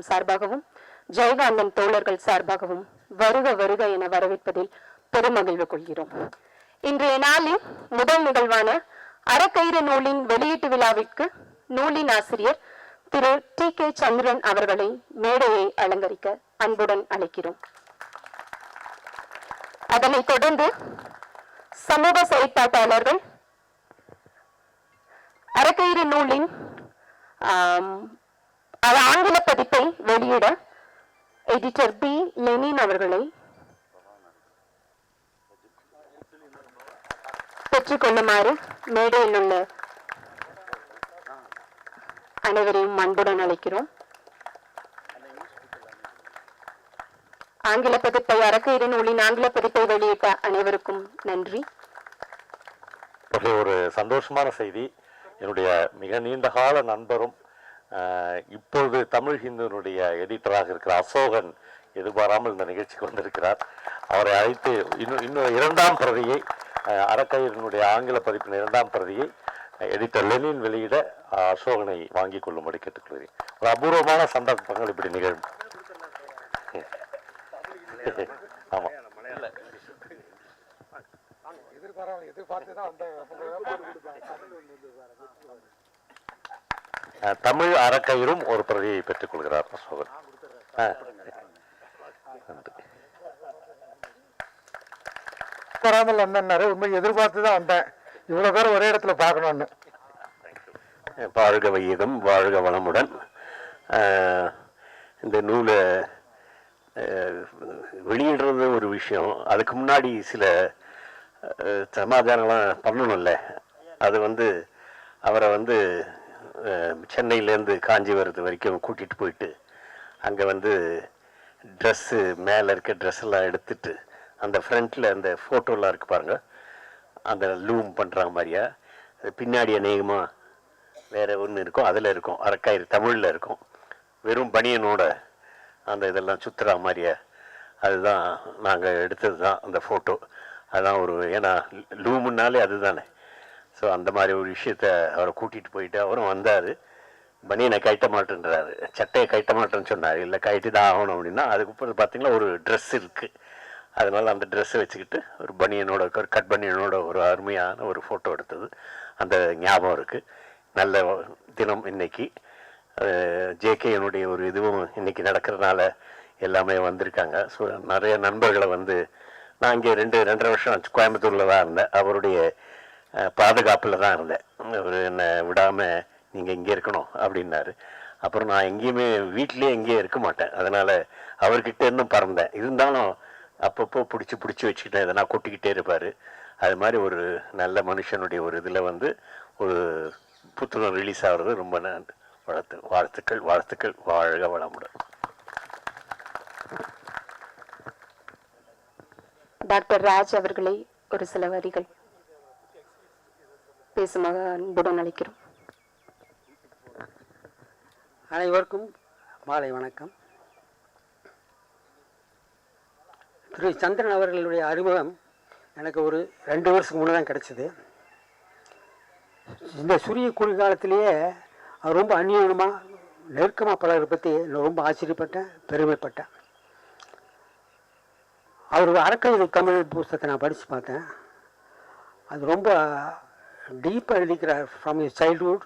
சார்பாகவும் ஜெயகாந்தன் தோழர்கள் சார்பாகவும் வருக வருக என வரவேற்பதில் பெருமகிழ்வு கொள்கிறோம். இன்றைய நாளின் முதல் நிகழ்வான அறக்கயிறு நூலின் வெளியீட்டு விழாவிற்கு நூலின் ஆசிரியர் திரு டி.கே. சந்திரன் அவர்களை மேடையை அலங்கரிக்க அன்புடன் அழைக்கிறோம். அதனைத் தொடர்ந்து சமூக செயற்பாட்டாளர்கள் அறக்கயிறு நூலின் ஆங்கில பதிப்பை வெளியிட எடிட்டர் பி. லெனின் அவர்களை பெற்றுக்கொள்ளுமாறு மேடையில் உள்ள அனைவரையும் அன்புடன் அழைக்கிறோம். ஆங்கில பதிப்பை அறக்கயிறு நூலின் ஆங்கில பதிப்பை வெளியிட்ட அனைவருக்கும் நன்றி. ஒரு சந்தோஷமான செய்தி. என்னுடைய மிக நீண்ட கால நண்பரும் இப்பொழுது தமிழ் ஹிந்துனுடைய எடிட்டராக இருக்கிற அசோகன் எதிர்பாராமல் இந்த நிகழ்ச்சிக்கு வந்திருக்கிறார். அவரை அழைத்து இன்னும் இரண்டாம் பிரதியை அறக்கயிறினுடைய ஆங்கில பதிப்பின் இரண்டாம் பிரதியை எடிட்டர் லெனின் வெளியிட அசோகனை வாங்கி கொள்ளும்படி கேட்டுக்கொள்கிறேன். ஒரு அபூர்வமான சந்தர்ப்பங்கள் இப்படி நிகழும். ஆமா, தமிழ் அறக்கயிறும் ஒரு பிரதியை பெற்றுக் கொள்கிறார் அசோகன். வராமல் வந்தேன்னாரு. உண்மை எதிர்பார்த்துதான் வந்தேன், இவ்வளவு பேர் ஒரே இடத்துல பார்க்கணும்னு. வாழ்க வையகம், வாழ்க வளமுடன். இந்த நூலை வெளியிடுறது ஒரு விஷயம். அதுக்கு முன்னாடி சில சமாதானம்லாம் பண்ணணும்ல. அது அவரை சென்னையிலேருந்து காஞ்சிபுரத்து வரைக்கும் கூட்டிகிட்டு போயிட்டு அங்கே ட்ரெஸ்ஸு மேலே இருக்க ட்ரெஸ்ஸெல்லாம் எடுத்துட்டு அந்த ஃப்ரண்ட்டில் அந்த ஃபோட்டோலாம் இருக்குது பாருங்கள், அந்த லூம் பண்ணுற மாதிரியா பின்னாடி அநேகமாக வேறு ஒன்று இருக்கும், அதில் இருக்கும் அறக்கயிறு தமிழில் இருக்கும், வெறும் பனியனோட அந்த இதெல்லாம் சுற்றுறா மாதிரியா. அதுதான் நாங்கள் எடுத்தது தான் அந்த ஃபோட்டோ. அதுதான் ஏன்னா லூமுன்னாலே அது தானே. ஸோ அந்த மாதிரி ஒரு விஷயத்த அவரை கூட்டிகிட்டு போயிட்டு அவரும் வந்தார். பனியனை கட்ட மாட்டேன்றாரு, சட்டையை கட்ட மாட்டேன்னு சொன்னார். இல்லை கட்டி தான் ஆகணும் அப்படின்னா அதுக்கப்புறம் பார்த்திங்கன்னா ஒரு ட்ரெஸ் இருக்குது. அதனால் அந்த ட்ரெஸ்ஸை வச்சுக்கிட்டு ஒரு பனியனோட ஒரு கட் பனியனோட ஒரு அருமையான ஒரு ஃபோட்டோ எடுத்தது அந்த ஞாபகம் இருக்குது. நல்ல தினம் இன்னைக்கு. ஜேகேனுடைய ஒரு இதுவும் இன்றைக்கி நடக்கிறதுனால எல்லாமே வந்திருக்காங்க. ஸோ நிறைய நண்பர்களை நான் இங்கே 2.5 வருஷம் கோயம்புத்தூரில் தான் இருந்தேன். அவருடைய பாதுகாப்பில் தான் இருந்தேன். அவர் என்னை விடாமல் நீங்கள் இங்கே இருக்கணும் அப்படின்னாரு. அப்புறம் நான் எங்கேயுமே வீட்டிலே எங்கேயும் இருக்க மாட்டேன். அதனால் அவர்கிட்ட இன்னும் பறந்தேன். இருந்தாலும் அப்பப்போ பிடிச்சி வச்சுக்கிட்டேன், எதனா கொட்டிக்கிட்டே இருப்பார். அது மாதிரி ஒரு நல்ல மனுஷனுடைய ஒரு இதில் ஒரு புத்தகம் ரிலீஸ் ஆகிறது ரொம்ப வாழ்த்துக்கள். வாழ்க வளமுடன். டாக்டர் ராஜ் அவர்களை ஒரு சில வரிகள் பேசுமாக அன்புடன் அழைக்கிறோம். அனைவருக்கும் மாலை வணக்கம். திரு சந்திரன் அவர்களுடைய அறிமுகம் எனக்கு ஒரு 2 வருஷத்துக்கு முன்னே தான் கிடச்சிது. இந்த சுரிய குளிர்காலத்திலேயே அவர் ரொம்ப அந்நியமாக நெருக்கமாக பலரை பற்றி ரொம்ப ஆச்சரியப்பட்டேன், பெருமைப்பட்டேன். அவர் அறக்கயிறு தமிழ் புத்தகத்தை நான் படித்து பார்த்தேன். அது ரொம்ப டீப்பாக எழுதிக்கிறார். ஃப்ரம் ஹிஸ் சைல்ட்ஹுட்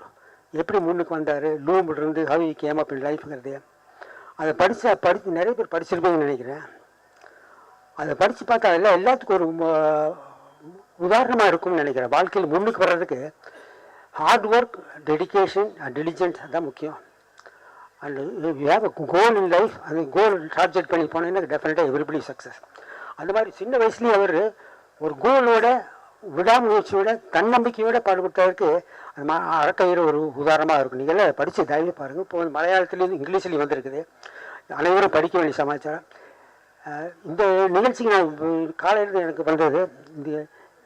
எப்படி முன்னுக்கு வந்தார், லூம்லேருந்து ஹவ் ஹி கேம் அப் இன் லைஃப்ங்கிறது. அதை படித்து நிறைய பேர் படிச்சிருப்பீங்கன்னு நினைக்கிறேன். அதை படித்து பார்த்தா எல்லாத்துக்கும் ஒரு உதாரணமாக இருக்கும்னு நினைக்கிறேன். வாழ்க்கையில் முன்னுக்கு வர்றதுக்கு hard work, dedication and diligence தான் முக்கியம். And you have a goal in life. அந்த கோல் டார்கெட் பண்ணி போனீங்கன்னா டெஃபினட்டாக எவ்ரிபடி சக்ஸஸ். அந்த மாதிரி சின்ன வயசுலேயே அவர் ஒரு கோலோட, விடாமுயற்சியோட, தன்னம்பிக்கையோட பாடுபட்டதற்கு அந்த அறக்கயிறு ஒரு உதாரணமாக இருக்கும். நீங்கள் படித்து தயவு பாருங்கள். இப்போ மலையாளத்துலேயும் இங்கிலீஷ்லேயும் வந்திருக்குது. அனைவரும் படிக்க வேண்டிய சமாச்சாரம். இந்த நிகழ்ச்சிக்கு நான் காலையில் எனக்கு பண்ணுறது இந்த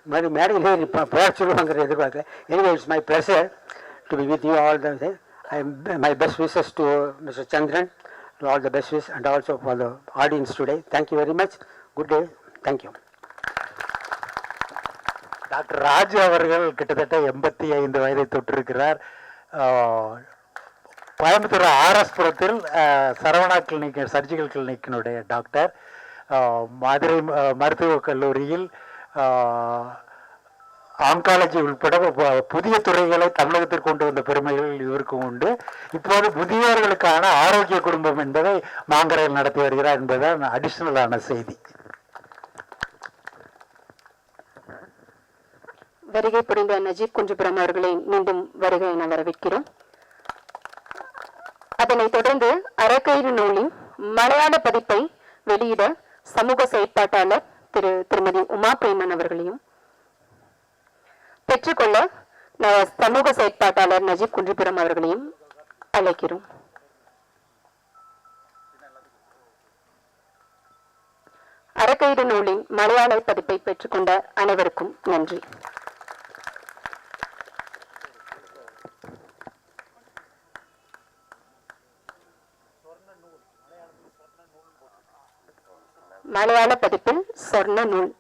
மாதிரி மேடையிலே பேர சொல்லுவாங்கிற எதிர்பார்க்கல. Anyway it's my pleasure to be with you all the my best wishes to mister Chandran, to all the best wish and also for the audience today. Thank you very much. Good day. Thank you. Doctor Raju அவர்கள் கிட்டத்தட்ட 85 வயதை தொட்டிருக்கிறார். Coimbatore RS புரத்தில் Saravana clinic surgical கிளினிக்கினுடைய doctor, Madurai மருத்துவக் கல்லூரியில் oncology உட்பட புதிய துறைகளை தமிழகத்திற்கு கொண்டு வந்த பெருமைகள் இவருக்கும் உண்டு. இப்போது முதியோர்களுக்கான ஆரோக்கிய குடும்பம் என்பதை மாங்கரையில் நடத்தி வருகிறார் என்பதுதான் அடிஷனலான செய்தி. வருகை புரிந்த நஜீப் குஞ்சுபுரம் அவர்களை மீண்டும் வருகை என வரவேற்கிறோம். அதனைத் தொடர்ந்து அறக்கயிறு நூலின் மலையாள பதிப்பை வெளியிட சமூக செயற்பாட்டாளர் திருமதி உமா பிரேமன் அவர்களையும் பெற்றுக்கொள்ள சமூக செயற்பாட்டாளர் நஜீப் குஞ்சுபுரம் அவர்களையும் அழைக்கிறோம். அறக்கயிறு நூலின் மலையாள பதிப்பை பெற்றுக்கொண்ட அனைவருக்கும் நன்றி. மலையாள பதிப்பில் ஸ்வர்ண நூல்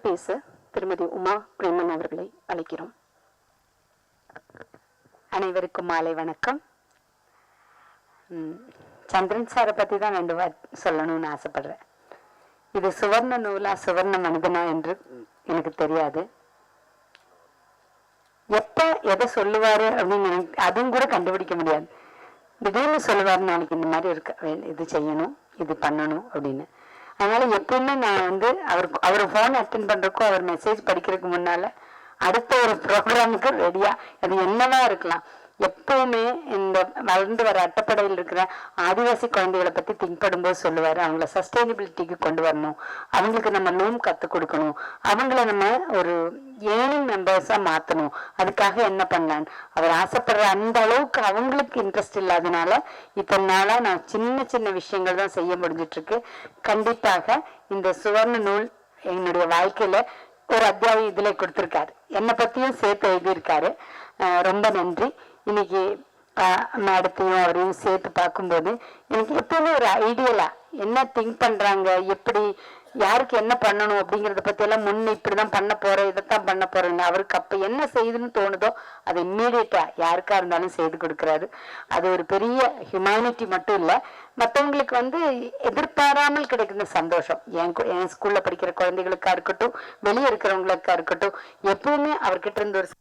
பேச திருமதி உமா பிரேமன் அவர்களை அழைக்கிறோம். அனைவருக்கும் மாலை வணக்கம். சந்திரன் சாரை பற்றி தான் 2 சொல்லணும்னு ஆசைப்படுறேன். இது சுவர்ண நூலா சுவர்ண மனிதனா என்று எனக்கு தெரியாது. எப்ப எதை சொல்லுவாரு அப்படின்னு அதுவும் கூட கண்டுபிடிக்க முடியாது. திடீர்னு சொல்லுவாரு, நாளைக்கு இந்த மாதிரி இருக்க, இது செய்யணும், இது பண்ணணும் அப்படின்னு. அதனால எப்பவுமே நான் அவர் ஃபோன் அட்டென்ட் பண்றதுக்கும் அவர் மெசேஜ் படிக்கிறதுக்கு முன்னால அடுத்த ஒரு ப்ரோக்ராமுக்கு ரெடியா, அது என்னவா இருக்கலாம், எப்பவுமே இந்த வளர்ந்து வர அட்டப்படையில் இருக்கிற ஆதிவாசி குழந்தைகளை பத்தி திங்க் பண்ணும்போது சொல்லுவாரு, அவங்கள சஸ்டைனபிலிட்டிக்கு கொண்டு வரணும், அவங்களுக்கு நம்ம லூம் கற்றுக் கொடுக்கணும், அவங்கள நம்ம ஒரு ஏர்னிங் மெம்பர்ஸா மாத்தணும், அதுக்காக என்ன பண்ணலான்னு அவர் ஆசைப்படுற அந்த அளவுக்கு அவங்களுக்கு இன்ட்ரெஸ்ட் இல்லாதனால இத்தனை நாளா நான் சின்ன சின்ன விஷயங்கள் தான் செய்ய முடிஞ்சிட்டு இருக்கு. கண்டிப்பாக இந்த சுவர்ண நூல் என்னுடைய வாழ்க்கையில ஒரு அத்தியாயம் இதுல கொடுத்திருக்காரு, என்னை பத்தியும் சேர்த்து எழுதியிருக்காரு. ரொம்ப நன்றி. இன்னைக்கு மேடத்தையும் அவரையும் சேர்த்து பார்க்கும்போது எனக்கு எப்பவுமே ஒரு ஐடியலா என்ன திங்க் பண்றாங்க, எப்படி யாருக்கு என்ன பண்ணணும் அப்படிங்கறத பத்தி எல்லாம் முன்ன இப்படிதான் பண்ண போறேன், இதைத்தான் பண்ண போறேன்னு அவருக்கு அப்ப என்ன செய்யுதுன்னு தோணுதோ அதை இம்மீடியட்டா யாருக்கா இருந்தாலும் செய்து கொடுக்கறாரு. அது ஒரு பெரிய ஹியூமனிட்டி மட்டும் இல்ல, மற்றவங்களுக்கு எதிர்பாராமல் கிடைக்கிற சந்தோஷம். என் ஸ்கூல்ல படிக்கிற குழந்தைகளுக்கா இருக்கட்டும், வெளியே இருக்கிறவங்களுக்கா இருக்கட்டும், எப்பவுமே அவர்கிட்ட இருந்து ஒரு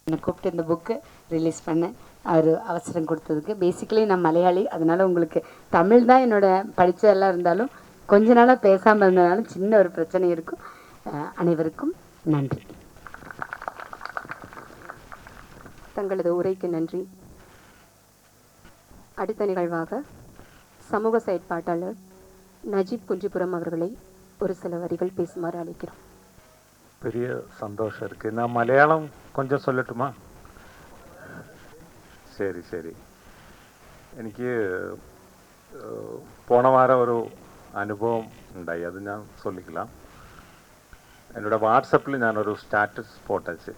என்னை கூப்பிட்டு இந்த புக்கு ரிலீஸ் பண்ண அவர் அவசரம் கொடுத்ததுக்கு. பேசிக்கலி நான் மலையாளி, அதனால உங்களுக்கு தமிழ் தான் என்னோட படித்ததெல்லாம் இருந்தாலும் கொஞ்ச நாளாக பேசாமல் இருந்ததுனால சின்ன ஒரு பிரச்சனை இருக்கும். அனைவருக்கும் நன்றி. தங்களது உரைக்கு நன்றி. அடுத்த நிகழ்வாக சமூக செயற்பாட்டாளர் நஜீப் குஞ்சுபுரம் அவர்களை ஒரு சில வரிகள் பேசுமாறு அழைக்கிறோம். பெரிய சந்தோஷம் இருக்குது. நான் மலையாளம் கொஞ்சம் சொல்லட்டுமா? ശരി. എനിക്ക് പോണ വാരം ഒരു അനുഭവം ഉണ്ടായി, അത് ഞാൻ சொல்லிக்கலாம். என்னோட வாட்ஸ்அப்பில் நான் ஒரு ஸ்டாட்டஸ் போட்டாச்சு.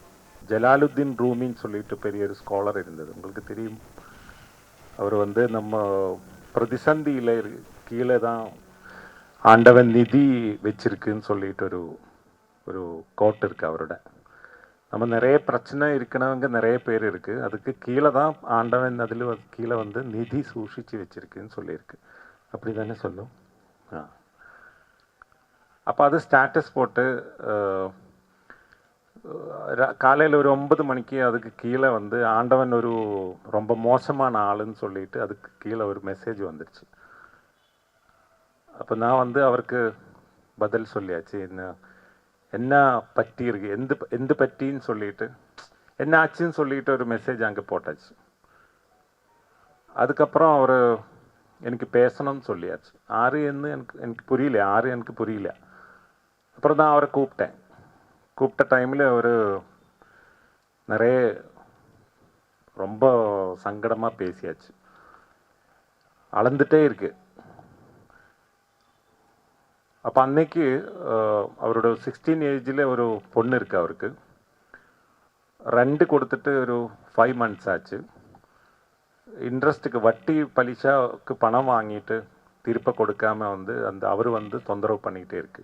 ஜலாலுத்தீன் ரூமின்னு சொல்லிட்டு பெரிய ஒரு ஸ்காலர் இருந்தது, உங்களுக்கு தெரியும். அவர் நம்ம பிரதிசந்தியில் கீழே தான் ஆண்டவன் நிதி வச்சிருக்குன்னு சொல்லிட்டு ஒரு கோட் இருக்குது அவரோட. நம்ம நிறைய பிரச்சனை இருக்கிறவங்க நிறைய பேர் இருக்குது, அதுக்கு கீழே தான் ஆண்டவன் அதில் கீழே நிதி சூழ்ச்சி வச்சிருக்குன்னு சொல்லியிருக்கு. அப்படி தானே சொல்லும். அப்போ அது ஸ்டேட்டஸ் போட்டு காலையில் ஒரு 9 மணிக்கு அதுக்கு கீழே ஆண்டவன் ஒரு ரொம்ப மோசமான ஆளுன்னு சொல்லிட்டு அதுக்கு கீழே ஒரு மெசேஜ் வந்துடுச்சு. அப்போ நான் அவருக்கு பதில் சொல்லியாச்சு, என்ன பற்றி இருக்கு, எந்த பற்றின்னு சொல்லிட்டு என்ன ஆச்சுன்னு சொல்லிட்டு ஒரு மெசேஜ் அங்கே போட்டாச்சு. அதுக்கப்புறம் அவர் எனக்கு பேசணும்னு சொல்லியாச்சு. எனக்கு புரியல. அப்புறம் தான் அவரை கூப்பிட்ட டைமில் அவர் நிறைய ரொம்ப சங்கடமாக பேசியாச்சு, அளந்துட்டே இருக்கு. அப்போ அன்னைக்கு அவரோட 16 ஏஜில் ஒரு பொண்ணு இருக்குது அவருக்கு. ரெண்ட் கொடுத்துட்டு ஒரு 5 months ஆச்சு. இன்ட்ரெஸ்ட்டுக்கு வட்டி பலிசாவுக்கு பணம் வாங்கிட்டு திருப்ப கொடுக்காம வந்து அவர் வந்து தொந்தரவு பண்ணிக்கிட்டே இருக்கு.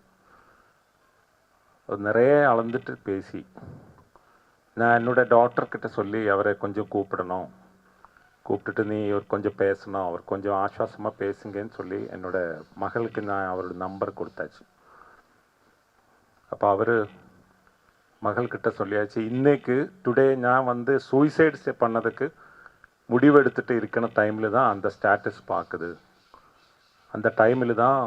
அது நிறைய அளந்துட்டு பேசி நான் என்னோட டாக்டர்கிட்ட சொல்லி அவரை கொஞ்சம் கூப்பிட்டுட்டு நீ கொஞ்சம் பேசணும், அவர் கொஞ்சம் ஆஸ்வாசமாக பேசுங்கன்னு சொல்லி என்னோட மகளுக்கு நான் அவரோட நம்பர் கொடுத்தாச்சு. அப்போ அவர் மகள்கிட்ட சொல்லியாச்சு, இன்னைக்கு டுடே நான் வந்து சூசைட்ஸ் பண்ணதுக்கு முடிவெடுத்துட்டு இருக்கிற டைமில் தான் அந்த ஸ்டேட்டஸ் பார்க்குது. அந்த டைமில் தான்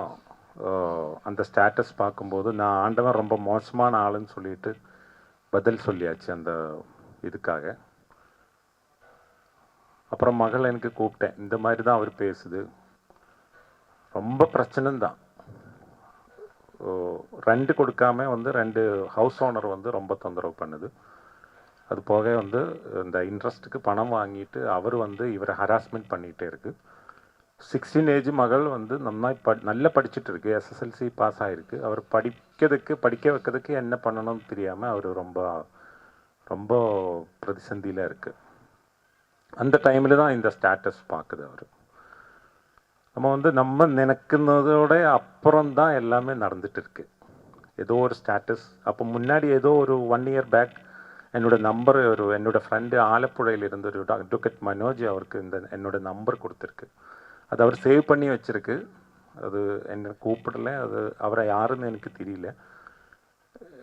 அந்த ஸ்டேட்டஸ் பார்க்கும்போது நான் ஆண்டவன் ரொம்ப மோசமான ஆளுன்னு சொல்லிட்டு பதில் சொல்லியாச்சு அந்த இதுக்காக. அப்புறம் மகள் எனக்கு கூப்பிட்டேன், இந்த மாதிரி தான் அவர் பேசுது, ரொம்ப பிரச்சனை தான். ரெண்ட் கொடுக்காம வந்து 2 ஹவுஸ் ஓனர் வந்து ரொம்ப தொந்தரவு பண்ணுது. அது போக வந்து இந்த இன்ட்ரெஸ்ட்டுக்கு பணம் வாங்கிட்டு அவர் வந்து இவரை ஹராஸ்மெண்ட் பண்ணிகிட்டே இருக்கு. 16 ஏஜ் மகள் வந்து நல்லா படிச்சுட்டு இருக்கு, SSLC பாஸ் ஆகிருக்கு. அவர் படிக்க வைக்கிறதுக்கு என்ன பண்ணணும்னு தெரியாமல் அவர் ரொம்ப பிரதிசந்தியில் இருக்கு. அந்த டைமில் தான் இந்த ஸ்டேட்டஸ் பார்க்குது அவர். நம்ம நினைக்கிறதோட அப்புறம் தான் எல்லாமே நடந்துட்டு இருக்கு. ஏதோ ஒரு ஸ்டேட்டஸ் அப்போ முன்னாடி ஏதோ ஒரு 1 இயர் பேக் என்னோட நம்பர் என்னோட ஃப்ரெண்டு ஆலப்புழையில் இருந்த ஒரு அட்வொகேட் மனோஜ் அவருக்கு என்னோட நம்பர் கொடுத்துருக்கு. அது அவர் சேவ் பண்ணி வச்சிருக்கு. அது என்னை கூப்பிடல, அது அவரை யாருன்னு எனக்கு தெரியல.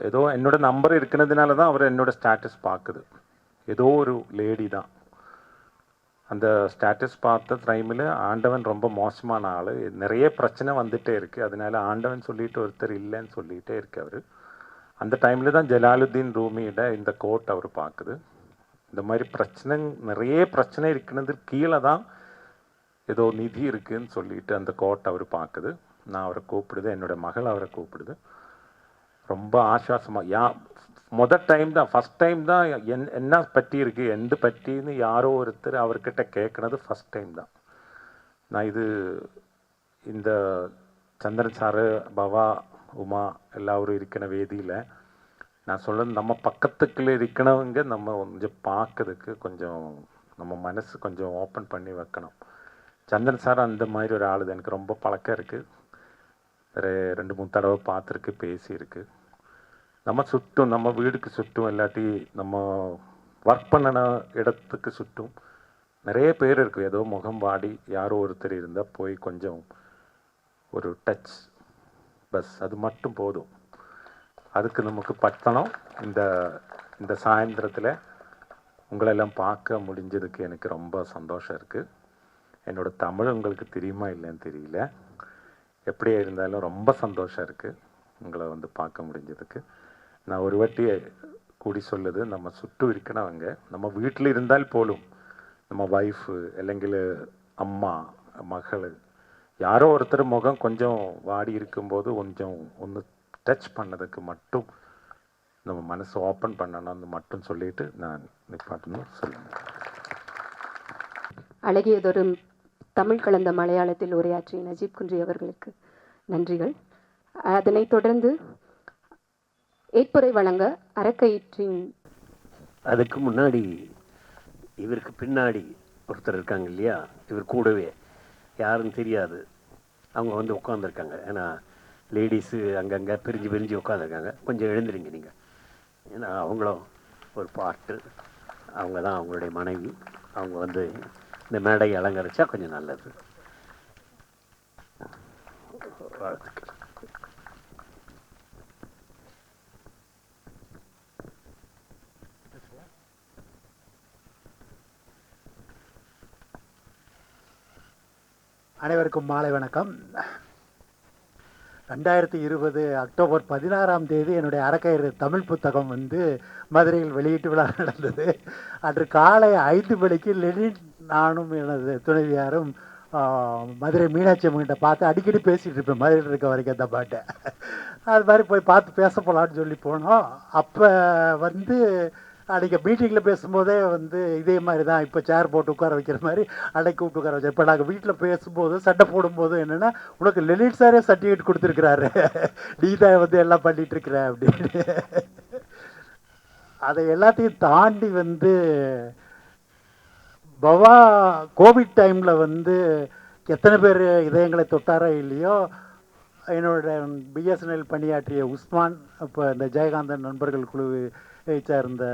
ஏதோ என்னோட நம்பர் இருக்கிறதுனால தான் அவர் என்னோட ஸ்டேட்டஸ் பார்க்குது. ஏதோ ஒரு லேடி தான் அந்த ஸ்டேட்டஸ் பார்த்த டைமில் ஆண்டவன் ரொம்ப மோசமான ஆள், நிறைய பிரச்சனை வந்துகிட்டே இருக்குது, அதனால ஆண்டவன் சொல்லிட்டு ஒருத்தர் இல்லைன்னு சொல்லிகிட்டே இருக்கு அவர். அந்த டைமில் தான் ஜலாலுத்தீன் ரூமியோட இந்த கோர்ட் அவர் பார்க்குது. இந்த மாதிரி நிறைய பிரச்சனை இருக்கிறது கீழே தான் ஏதோ நிதி இருக்குதுன்னு சொல்லிட்டு அந்த கோர்ட் அவர் பார்க்குது. நான் அவரை கூப்பிடுது, என்னோட மகள் அவரை கூப்பிடுது. ரொம்ப ஆஸ்வாசமாக ஃபஸ்ட் டைம் தான் என்ன பற்றி இருக்குது எந்த பற்றின்னு யாரோ ஒருத்தர் அவர்கிட்ட கேட்குனது ஃபஸ்ட் டைம் தான். நான் இந்த சந்திரன் சாரு, பவா, உமா எல்லாரும் இருக்கிற வேதியில் நான் சொல்கிறது, நம்ம பக்கத்துக்குள்ளே இருக்கிறவங்க நம்ம கொஞ்சம் பார்க்கறதுக்கு கொஞ்சம் நம்ம மனசு கொஞ்சம் ஓப்பன் பண்ணி வைக்கணும். சந்திரன் சார் அந்த மாதிரி ஒரு ஆள் எனக்கு ரொம்ப பழக்கம் இருக்குது. வேறு 2-3 தடவை பார்த்துருக்கு, பேசியிருக்கு. நம்ம வீடுக்கு சுட்டும் இல்லாட்டி நம்ம ஒர்க் பண்ணின இடத்துக்கு சுட்டும் நிறைய பேர் இருக்குது. ஏதோ முகம் வாடி யாரோ ஒருத்தர் இருந்தால் போய் கொஞ்சம் ஒரு டச், பஸ், அது மட்டும் போதும். அதுக்கு நமக்கு பட்டணம் இந்த சாயந்தரத்தில் உங்களெல்லாம் பார்க்க முடிஞ்சதுக்கு எனக்கு ரொம்ப சந்தோஷம் இருக்குது. என்னோடய தமிழ் உங்களுக்கு தெரியுமா இல்லைன்னு தெரியல, எப்படியே இருந்தாலும் ரொம்ப சந்தோஷம் இருக்குது உங்களை வந்து பார்க்க முடிஞ்சதுக்கு. நான் ஒரு வாட்டி கூடி சொல்லுது, நம்ம சுட்டு இருக்கிறவங்க நம்ம வீட்டில் இருந்தால் போலும், நம்ம ஒய்ஃபு இல்லைங்கில் அம்மா மகள் யாரோ ஒருத்தர் முகம் கொஞ்சம் வாடி இருக்கும்போது கொஞ்சம் ஒன்று டச் பண்ணதுக்கு மட்டும் நம்ம மனசு ஓப்பன் பண்ணணும்னு மட்டும் சொல்லிட்டு நான் நிப்பாட்டணும் சொல்லுங்கள். அழகியதொரு தமிழ் கலந்த மலையாளத்தில் உரையாற்றிய நஜீப் குன்றி அவர்களுக்கு நன்றிகள். அதனைத் தொடர்ந்து ஏற்புரை வழங்க அறக்கயிற்றின் அதுக்கு முன்னாடி இவருக்கு பின்னாடி ஒருத்தர் இருக்காங்க இல்லையா, இவர் கூடவே யாருன்னு தெரியாது, அவங்க வந்து உட்காந்துருக்காங்க. ஏன்னா லேடிஸு அங்கங்கே பிரிஞ்சு உட்காந்துருக்காங்க. கொஞ்சம் எழுந்துருங்க நீங்கள். ஏன்னா அவங்களும் ஒரு பாட்டு, அவங்க தான் அவங்களுடைய மனைவி. அவங்க வந்து இந்த மேடையை அலங்கரிச்சா கொஞ்சம் நல்லது. வாழ்த்துக்கள். அனைவருக்கும் மாலை வணக்கம். 2020 அக்டோபர் 16ஆம் தேதி என்னுடைய அறக்கயிறு தமிழ் புத்தகம் வந்து மதுரையில் வெளியீட்டு விழா நடந்தது. அன்று காலை 5 மணிக்கு லெனின் நானும் எனது துணைவியாரும் மதுரை மீனாட்சி அம்மன்கிட்ட பார்த்து அடிக்கடி பேசிகிட்டு இருப்பேன், மதுரையில் இருக்க வரைக்கும் அந்த பாட்டை. அது மாதிரி போய் பார்த்து பேச போகலான்னு சொல்லி போனோம். அப்போ வந்து அன்றைக்கி மீட்டிங்கில் பேசும்போதே வந்து இதே மாதிரி தான், இப்போ சேர் போட்டு உட்கார வைக்கிற மாதிரி அன்றைக்கி கூப்பிட்டு உட்கார வச்சேன். இப்போ நாங்கள் வீட்டில் பேசும்போது சட்டை போடும்போது என்னென்னா, உனக்கு லெனின் சாரே சர்டிஃபிகேட் கொடுத்துருக்குறாரு, நீ தான் வந்து எல்லாம் பண்ணிகிட்ருக்குற அப்படின்னு. அதை எல்லாத்தையும் தாண்டி வந்து பவா கோவிட் டைமில் வந்து எத்தனை பேர் இதயங்களை தொட்டாரோ இல்லையோ, என்னோட பிஎஸ்என்எல் பணியாற்றிய உஸ்மான், இப்போ இந்த ஜெயகாந்தன் நண்பர்கள் குழுவை சேர்ந்த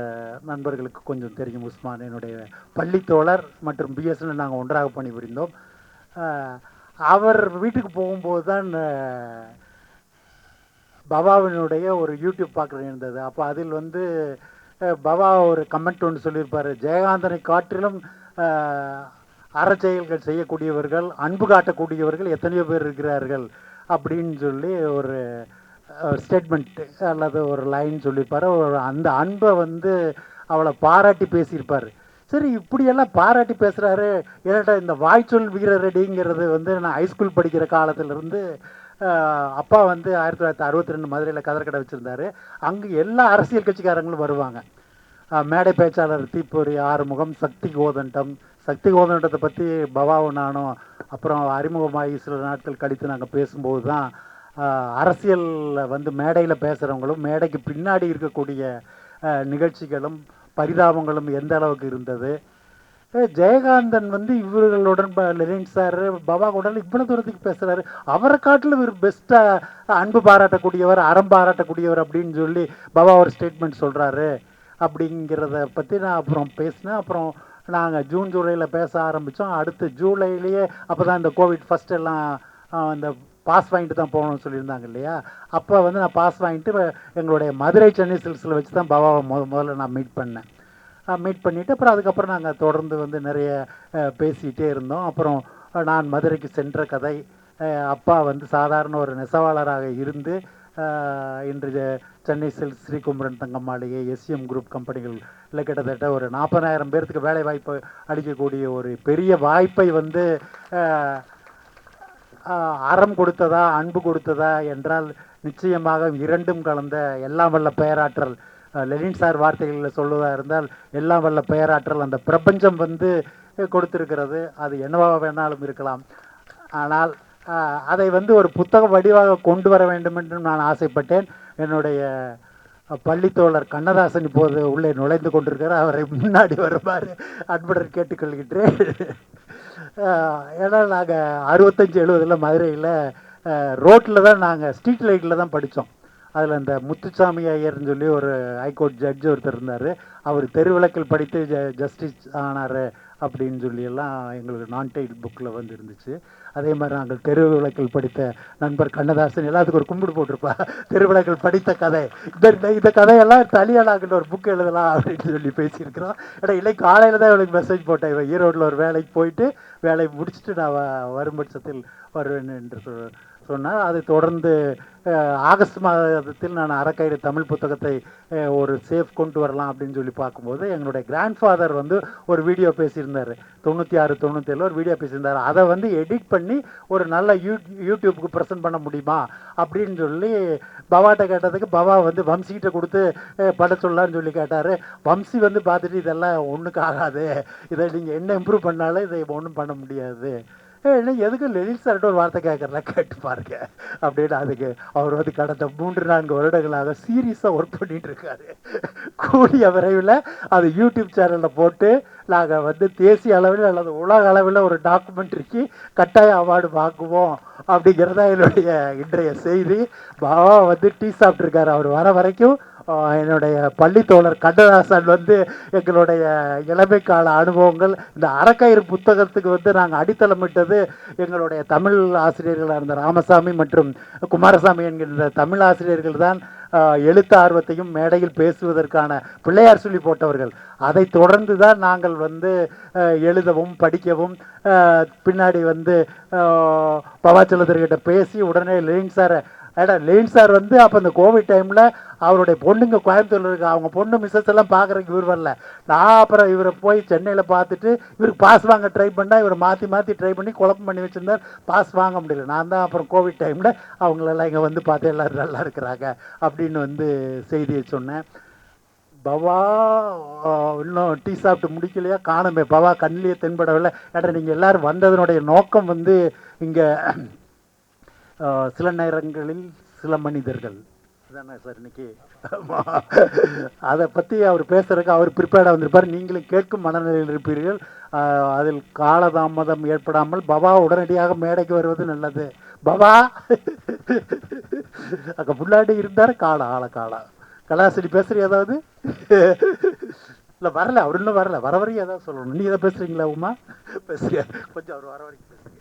நண்பர்களுக்கு கொஞ்சம் தெரியும். உஸ்மான் என்னுடைய பள்ளி தோழர் மற்றும் பிஎஸ்என்எல் நாங்கள் ஒன்றாக பணிபுரிந்தோம். அவர் வீட்டுக்கு போகும்போது தான் பவாவினுடைய ஒரு யூடியூப் பார்க்குறது இருந்தது. அப்போ அதில் வந்து பவா ஒரு கமெண்ட் ஒன்று சொல்லியிருப்பார், ஜெயகாந்தனை காட்டிலும் அறச்செயல்கள் செய்யக்கூடியவர்கள், அன்பு காட்டக்கூடியவர்கள் எத்தனையோ பேர் இருக்கிறார்கள் அப்படின்னு சொல்லி ஒரு ஸ்டேட்மெண்ட் அல்லது ஒரு லைன் சொல்லியிருப்பார். அந்த அன்பை வந்து அவளை பாராட்டி பேசியிருப்பார். சரி, இப்படியெல்லாம் பாராட்டி பேசுகிறாரு, ஏன்னாட்டா இந்த வாய்ச்சொல் வீரரடிங்கிறது வந்து நான் ஹைஸ்கூல் படிக்கிற காலத்திலேருந்து அப்பா வந்து 1962 மதுரையில் கதர்கடை வச்சுருந்தாரு. அங்கே எல்லா அரசியல் கட்சிக்காரங்களும் வருவாங்க. மேடை பேச்சாளர் தீப்பொறி ஆறுமுகம், சக்தி கோதண்டத்தை பற்றி பவாவும் நானும் அப்புறம் அறிமுகமாகி சில நாட்கள் கழித்து நாங்கள் பேசும்போது தான் அரசியலில் வந்து மேடையில் பேசுகிறவங்களும் மேடைக்கு பின்னாடி இருக்கக்கூடிய நிகழ்ச்சிகளும் பரிதாபங்களும் எந்த அளவுக்கு இருந்தது. ஜெயகாந்தன் வந்து இவர்களுடன் லெனின் சார் பவா உடன் இவ்வளோ தூரத்துக்கு பேசுகிறாரு, அவரை காட்டில் இவர் பெஸ்ட்டாக அன்பு பாராட்டக்கூடியவர், அறம் பாராட்டக்கூடியவர் அப்படின்னு சொல்லி பவா ஒரு ஸ்டேட்மெண்ட் சொல்கிறாரு அப்படிங்கிறத பற்றி நான் அப்புறம் பேசினேன். அப்புறம் நாங்கள் ஜூன் ஜூலையில் பேச ஆரம்பித்தோம். அடுத்து ஜூலையிலேயே அப்போ தான் இந்த கோவிட் ஃபஸ்ட் எல்லாம் இந்த பாஸ் வாங்கிட்டு தான் போகணும்னு சொல்லியிருந்தாங்க இல்லையா, அப்போ வந்து நான் பாஸ் வாங்கிட்டு எங்களுடைய மதுரை சென்னை சில்ஸில் வச்சு தான் பவாவை முதல்ல நான் மீட் பண்ணிவிட்டு அப்புறம் அதுக்கப்புறம் நாங்கள் தொடர்ந்து வந்து நிறைய பேசிகிட்டே இருந்தோம். அப்புறம் நான் மதுரைக்கு சென்ற கதை, அப்பா வந்து சாதாரண ஒரு நெசவாளராக இருந்து இன்று சென்னை சில்க்ஸ், ஸ்ரீகுமரன் தங்கம் மாளிகை, எஸ்எம் குரூப் கம்பெனிகள் இல்லை கிட்டத்தட்ட ஒரு 40,000 பேர்த்துக்கு வேலை வாய்ப்பு அளிக்கக்கூடிய ஒரு பெரிய வாய்ப்பை வந்து அறம் கொடுத்ததா அன்பு கொடுத்ததா என்றால் நிச்சயமாக இரண்டும் கலந்த எல்லாம் வல்ல பெயராற்றல். லெனின் சார் வார்த்தைகளில் சொல்வதாக இருந்தால் எல்லாம் வல்ல பெயராற்றல் அந்த பிரபஞ்சம் வந்து கொடுத்திருக்கிறது. அது என்னவாக வேணாலும் இருக்கலாம். ஆனால் அதை வந்து ஒரு புத்தக வடிவாக கொண்டு வர வேண்டும் என்று நான் ஆசைப்பட்டேன். என்னுடைய பள்ளித்தோழர் கண்ணதாசன் இப்போது உள்ளே நுழைந்து கொண்டிருக்கிறார். அவரை முன்னாடி வருமாறு அன்புடன் கேட்டுக்கொள்கின்றேன். ஏன்னா நாங்கள் 65-70 மதுரையில் ரோட்டில் தான், நாங்கள் ஸ்ட்ரீட் லைட்டில் தான் படித்தோம். அதில் இந்த முத்துசாமி ஐயர்னு சொல்லி ஒரு ஹைகோர்ட் ஜட்ஜ் ஒருத்தர் இருந்தார். அவர் தெருவிளக்கில் படித்து ஜஸ்டிஸ் ஆனார் அப்படின்னு சொல்லியெல்லாம் எங்களுக்கு நான் டைட்டில் புக்கில் வந்து இருந்துச்சு. அதே மாதிரி நாங்கள் தெருவிளக்கில் படித்த நண்பர் கண்ணதாசன் எல்லாத்துக்கும் ஒரு கும்பிடு போட்டிருப்பா, தெருவிளக்கில் படித்த கதை. இந்த கதையெல்லாம் தலியாளாக்கிட்ட ஒரு புக் எழுதலாம் அப்படின்னு சொல்லி பேசியிருக்கிறோம். ஏன்னா இல்லை, காலையில் தான் இவளுக்கு மெசேஜ் போட்டேன், இவன் ஈரோட்டில் ஒரு வேலைக்கு போயிட்டு வேலையை முடிச்சுட்டு நான் வரும் பட்சத்தில் வருவேன் என்று சொன்னால், அதை தொடர்ந்து ஆகஸ்ட் மாதத்தில் நான் அறக்கயிறு தமிழ் புத்தகத்தை ஒரு சேஃப் கொண்டு வரலாம் அப்படின்னு சொல்லி பார்க்கும்போது எங்களுடைய கிராண்ட்ஃபாதர் வந்து ஒரு வீடியோ பேசியிருந்தார், 96-97 ஒரு வீடியோ பேசியிருந்தார். அதை வந்து எடிட் பண்ணி ஒரு நல்ல யூடியூப்புக்கு ப்ரெசென்ட் பண்ண முடியுமா அப்படின்னு சொல்லி பவாட்ட கேட்டதுக்கு பவா வந்து வம்சிக்கிட்ட கொடுத்து பட சொல்லலான்னு சொல்லி கேட்டார். வம்சி வந்து பார்த்துட்டு இதெல்லாம் ஒன்றுக்கு ஆகாது, இதை நீங்கள் என்ன இம்ப்ரூவ் பண்ணாலும் இதை ஒன்றும் பண்ண முடியாது, என்ன எதுக்கு லெனின் சார்கிட்ட ஒரு வார்த்தை கேட்குறதா கேட்டு பாருங்க அப்படின்னு. அதுக்கு அவர் வந்து கடந்த 3-4 வருடங்களாக சீரியஸாக ஒர்க் பண்ணிட்டு இருக்காரு. கூடிய விரைவில் அது யூடியூப் சேனலில் போட்டு நாங்கள் வந்து தேசிய அளவில் அல்லது உலக அளவில் ஒரு டாக்குமெண்ட்ரிக்கு கட்டாய அவார்டு வாங்குவோம் அப்படிங்கிறதா என்னுடைய இன்றைய செய்தி. பாபா வந்து டீ சாப்பிட்ருக்காரு. அவர் வர வரைக்கும் என்னுடைய பள்ளித்தோழர் கண்ணதாசன் வந்து எங்களுடைய இளமை கால அனுபவங்கள், இந்த அறக்கயிறு புத்தகத்துக்கு வந்து நாங்கள் அடித்தளமிட்டது எங்களுடைய தமிழ் ஆசிரியர்களாக இருந்த ராமசாமி மற்றும் குமாரசாமி என்கின்ற தமிழ் ஆசிரியர்கள் தான். எழுத்து ஆர்வத்தையும் மேடையில் பேசுவதற்கான பிள்ளையார் சொல்லி போட்டவர்கள். அதை தொடர்ந்து தான் நாங்கள் வந்து எழுதவும் படிக்கவும், பின்னாடி வந்து பவாச்சலதர்கிட்ட பேசி உடனே லெனின் சாரை, லெனின் சார் வந்து அப்போ இந்த கோவிட் டைமில் அவருடைய பொண்ணுங்க கோயம்புத்தூரில் இருக்கு, அவங்க பொண்ணு மிஸ்ஸஸ் எல்லாம் பார்க்குறதுக்கு இவர் வரல. நான் அப்புறம் இவரை போய் சென்னையில் பார்த்துட்டு இவருக்கு பாஸ் வாங்க ட்ரை பண்ணால் இவர் மாற்றி ட்ரை பண்ணி குழப்பம் பண்ணி வச்சுருந்தார், பாஸ் வாங்க முடியல. நான் தான் அப்புறம் கோவிட் டைமில் அவங்களெல்லாம் இங்கே வந்து பார்த்து எல்லோரும் நல்லா இருக்கிறாங்க அப்படின்னு வந்து செய்தியை சொன்னேன். பவா இன்னும் டீ சாப்பிட்டு முடிக்கலையா, காணுமே, பவா கண்ணிலேயே தென்படவில்லை. ஏன்னா நீங்கள் எல்லோரும் வந்ததனுடைய நோக்கம் வந்து இங்கே சில நேரங்களில் சில மனிதர்கள் தானே சார் இன்னைக்கு. அதை பற்றி அவர் பேசுறதுக்கு அவர் ப்ரிப்பேர்டாக வந்திருப்பார். நீங்களும் கேட்கும் மனநிலையில் இருப்பீர்கள். அதில் காலதாமதம் ஏற்படாமல் பவா உடனடியாக மேடைக்கு வருவது நல்லது. பவா அங்கே முன்னாடி இருந்தார். காலா கலாசரி பேசுகிற ஏதாவது இல்லை வரல, அவர் இன்னும் வரல. வர வரைக்கும் ஏதாவது சொல்லணும். நீங்கள் எதாவது பேசுகிறீங்களா உமா? பேசுகிறீங்க கொஞ்சம். அவர் வர வரைக்கும் பேசுகிறீங்க.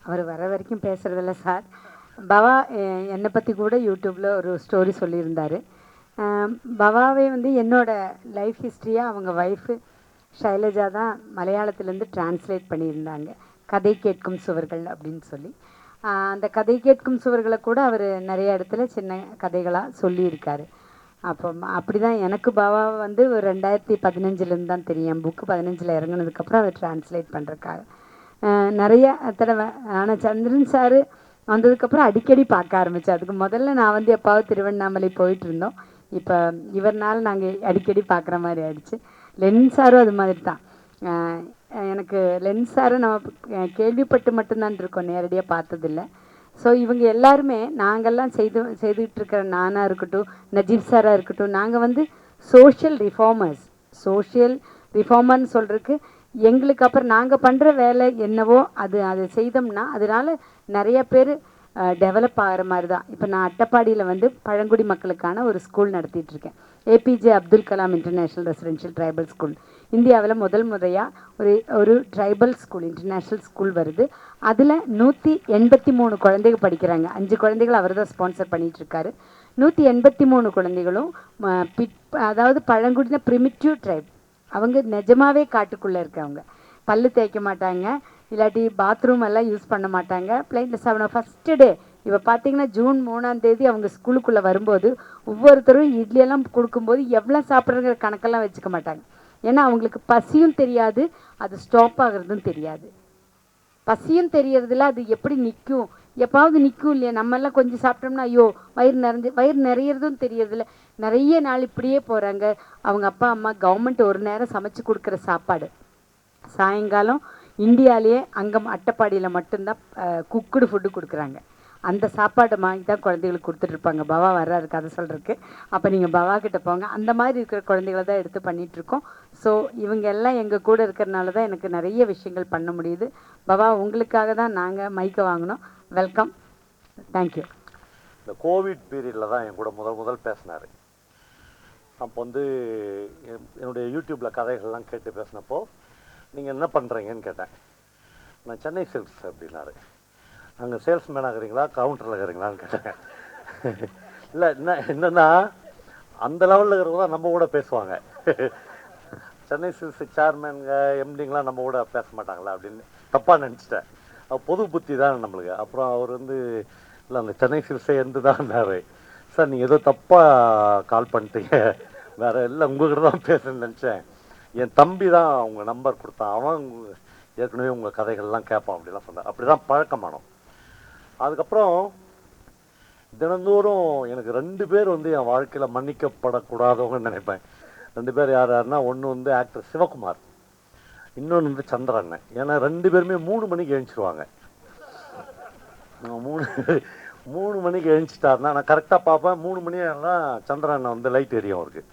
அவர் வர வரைக்கும் பேசுகிறதில்ல சார். பவா என்னை பற்றி கூட யூடியூப்பில் ஒரு ஸ்டோரி சொல்லியிருந்தார். பவாவே வந்து என்னோட லைஃப் ஹிஸ்ட்ரியாக அவங்க ஒய்ஃபு ஷைலஜா தான் மலையாளத்துலேருந்து டிரான்ஸ்லேட் பண்ணியிருந்தாங்க. கதை கேட்கும் சுவர்கள் அப்படின்னு சொல்லி. அந்த கதை கேட்கும் சுவர்களை கூட அவர் நிறைய இடத்துல சின்ன கதைகளாக சொல்லியிருக்காரு. அப்போ அப்படி தான் எனக்கு பாவா வந்து ஒரு 2015 தான் தெரியும். புக்கு 15 இறங்கினதுக்கப்புறம் அதை டிரான்ஸ்லேட் பண்ணுறக்காக நிறைய தடவை. ஆனால் சந்திரன் சார் வந்ததுக்கப்புறம் அடிக்கடி பார்க்க ஆரம்பித்தேன். அதுக்கு முதல்ல நான் வந்து எப்பாவது திருவண்ணாமலை போயிட்டு இருந்தோம். இப்போ இவர்னால நாங்கள் அடிக்கடி பார்க்குற மாதிரி ஆயிடுச்சு. லெனின் சாரும் அது மாதிரி தான். எனக்கு லெனின் சாரை நம்ம கேள்விப்பட்டு மட்டும்தான் இருக்கோம், நேரடியாக பார்த்ததில்லை. ஸோ இவங்க எல்லாருமே நாங்கள்லாம் செய்துக்கிட்டு இருக்கிற நானாக இருக்கட்டும், நஜீப் சாராக இருக்கட்டும், நாங்கள் வந்து சோஷியல் ரிஃபார்மர்னு சொல்கிறதுக்கு எங்களுக்கு அப்புறம் நாங்கள் பண்ணுற வேலை என்னவோ அது செய்தோம்னா அதனால் நிறைய பேர் டெவலப் ஆகிற மாதிரி தான். இப்போ நான் அட்டப்பாடியில் வந்து பழங்குடி மக்களுக்கான ஒரு ஸ்கூல் நடத்திட்டுருக்கேன். APJ Abdul Kalam international residential tribal school. இந்தியாவில் முதல் முறையாக ஒரு ட்ரைபல் ஸ்கூல், இன்டர்நேஷ்னல் ஸ்கூல் வருது. அதில் 183 குழந்தைகள் படிக்கிறாங்க. 5 குழந்தைகள் அவர் தான் ஸ்பான்சர் பண்ணிகிட்ருக்காரு. 183 குழந்தைகளும் அதாவது பழங்குடியின ப்ரிமிட்டிவ் ட்ரைப். அவங்க நிஜமாகவே காட்டுக்குள்ளே இருக்கவங்க. பல்லு தேய்க்க மாட்டாங்க, இல்லாட்டி பாத்ரூம் எல்லாம் யூஸ் பண்ண மாட்டாங்க. பிளைன்லெஸ் அவனை ஃபஸ்ட்டு டே இப்போ பார்த்தீங்கன்னா ஜூன் 3 அவங்க ஸ்கூலுக்குள்ளே வரும்போது ஒவ்வொருத்தரும் இட்லியெல்லாம் கொடுக்கும்போது எவ்வளோ சாப்பிட்றங்கிற கணக்கெல்லாம் வச்சுக்க மாட்டாங்க. ஏன்னா அவங்களுக்கு பசியும் தெரியாது, அது ஸ்டாப் ஆகுறதும் தெரியாது. பசியும் தெரியறதில்ல, அது எப்படி நிற்கும், எப்பாவது நிற்கும் இல்லையா. நம்மெல்லாம் கொஞ்சம் சாப்பிட்டோம்னா ஐயோ வயிறு நிறையிறதும் தெரியறதில்ல. நிறைய நாள் இப்படியே போகிறாங்க. அவங்க அப்பா அம்மா கவர்மெண்ட் ஒரு நேரம் சமைச்சு கொடுக்குற சாப்பாடு சாயங்காலம் இந்தியாவிலேயே அங்கே அட்டப்பாடியில் மட்டும்தான் குக்குடு ஃபுட்டு கொடுக்குறாங்க. அந்த சாப்பாடை வாங்கி தான் குழந்தைகளுக்கு கொடுத்துட்ருப்பாங்க. பவா வர்றாரு கதை சொல்கிறதுக்கு. அப்போ நீங்கள் பவா கிட்டே போங்க. அந்த மாதிரி இருக்கிற குழந்தைகளை தான் எடுத்து பண்ணிகிட்ருக்கோம். ஸோ இவங்க எல்லாம் எங்கள் கூட இருக்கிறனால தான் எனக்கு நிறைய விஷயங்கள் பண்ண முடியுது. பவா உங்களுக்காக தான் நாங்கள் மைக்கை வாங்கினோம். Welcome, thank you. இந்த கோவிட் பீரியடில் தான் என் கூட முதல் பேசினார். அப்போ வந்து என்னுடைய யூடியூப்பில் கதைகள்லாம் கேட்டு பேசினப்போ நீங்கள் என்ன பண்ணுறீங்கன்னு கேட்டேன். நான் சென்னை சில்க்ஸ் அப்படின்னாரு. அங்கே சேல்ஸ்மேன் ஆகுறீங்களா கவுண்டரில் இருக்கிறீங்களான்னு கேட்டேன். இல்லை என்னென்னா அந்த லெவலில் இருக்கிறவங்க தான் நம்ம கூட பேசுவாங்க. சென்னை சில்க்ஸ் சேர்மேனுங்க எம்டிங்கெலாம் நம்ம கூட பேச மாட்டாங்களா அப்படின்னு தப்பாக நினச்சிட்டேன். பொது புத்தி தான் நம்மளுக்கு. அப்புறம் அவர் வந்து இல்லை அந்த சென்னை சில்க்ஸே எந்த தான்னாரு. சார் நீங்கள் ஏதோ தப்பாக கால் பண்ணிட்டீங்க, வேறு இல்லை உங்கள்கிட்ட தான் பேசுன்னு நினச்சேன். என் தம்பி தான் உங்கள் நம்பர் கொடுத்தான், அவன் ஏற்கனவே உங்கள் கதைகள்லாம் கேட்பான் அப்படிலாம் சொன்னார். அப்படி தான் பழக்கமானோம். அதுக்கப்புறம் தினந்தோறும் எனக்கு 2 பேர் வந்து என் வாழ்க்கையில் மன்னிக்கப்படக்கூடாதவங்கன்னு நினைப்பேன். 2 பேர் யாருன்னா, ஒன்று வந்து ஆக்டர் சிவகுமார், இன்னொன்று வந்து சந்திரன். ஏன்னா 2 பேருமே 3 மணிக்கு எழுந்திருவாங்க. 3 மணிக்கு எழுந்திச்சிட்டாருன்னா நான் கரெக்டாக பார்ப்பேன். 3 மணி ஆனால் சந்திரன் வந்து லைட் எரியும் அவருக்கு.